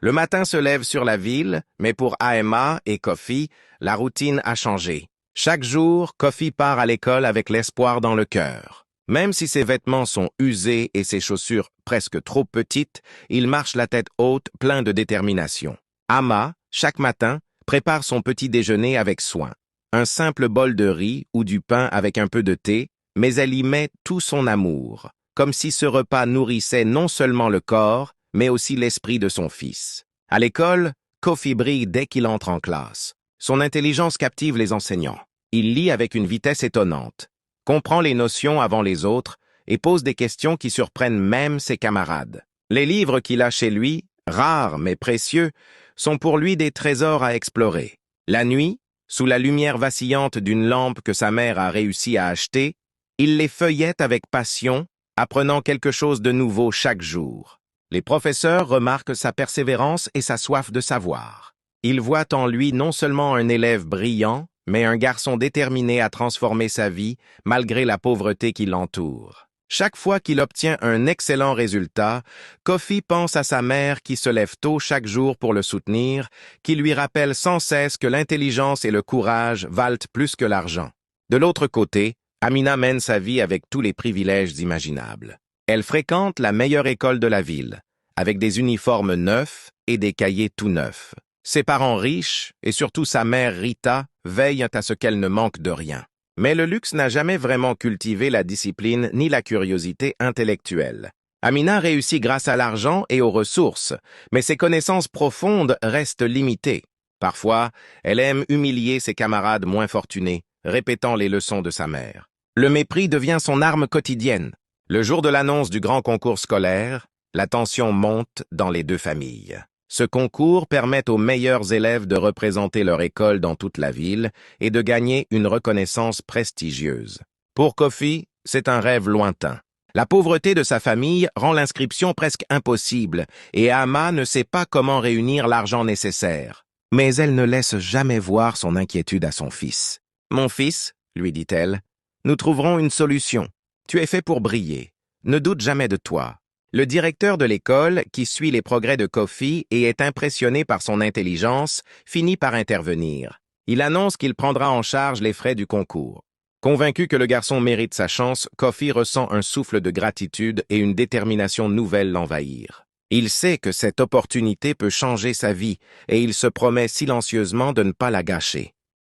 Le matin se lève sur la ville, mais pour Aema et Kofi, la routine a changé. Chaque jour, Kofi part à l'école avec l'espoir dans le cœur. Même si ses vêtements sont usés et ses chaussures presque trop petites, il marche la tête haute, plein de détermination. Ama, chaque matin, prépare son petit déjeuner avec soin. Un simple bol de riz ou du pain avec un peu de thé, mais elle y met tout son amour, comme si ce repas nourrissait non seulement le corps, mais aussi l'esprit de son fils. À l'école, Kofi brille dès qu'il entre en classe. Son intelligence captive les enseignants. Il lit avec une vitesse étonnante, comprend les notions avant les autres et pose des questions qui surprennent même ses camarades. Les livres qu'il a chez lui, rares mais précieux, sont pour lui des trésors à explorer. La nuit, sous la lumière vacillante d'une lampe que sa mère a réussi à acheter, il les feuillette avec passion, apprenant quelque chose de nouveau chaque jour. Les professeurs remarquent sa persévérance et sa soif de savoir. Ils voient en lui non seulement un élève brillant, mais un garçon déterminé à transformer sa vie malgré la pauvreté qui l'entoure. Chaque fois qu'il obtient un excellent résultat, Kofi pense à sa mère qui se lève tôt chaque jour pour le soutenir, qui lui rappelle sans cesse que l'intelligence et le courage valent plus que l'argent. De l'autre côté, Amina mène sa vie avec tous les privilèges imaginables. Elle fréquente la meilleure école de la ville, avec des uniformes neufs et des cahiers tout neufs. Ses parents riches, et surtout sa mère Rita, veillent à ce qu'elle ne manque de rien. Mais le luxe n'a jamais vraiment cultivé la discipline ni la curiosité intellectuelle. Amina réussit grâce à l'argent et aux ressources, mais ses connaissances profondes restent limitées. Parfois, elle aime humilier ses camarades moins fortunés, répétant les leçons de sa mère. Le mépris devient son arme quotidienne. Le jour de l'annonce du grand concours scolaire, la tension monte dans les deux familles. Ce concours permet aux meilleurs élèves de représenter leur école dans toute la ville et de gagner une reconnaissance prestigieuse. Pour Kofi, c'est un rêve lointain. La pauvreté de sa famille rend l'inscription presque impossible et Ama ne sait pas comment réunir l'argent nécessaire. Mais elle ne laisse jamais voir son inquiétude à son fils. « Mon fils, » lui dit-elle, « nous trouverons une solution. Tu es fait pour briller. Ne doute jamais de toi. » Le directeur de l'école, qui suit les progrès de Kofi et est impressionné par son intelligence, finit par intervenir. Il annonce qu'il prendra en charge les frais du concours. Convaincu que le garçon mérite sa chance, Kofi ressent un souffle de gratitude et une détermination nouvelle l'envahir. Il sait que cette opportunité peut changer sa vie et il se promet silencieusement de ne pas la gâcher.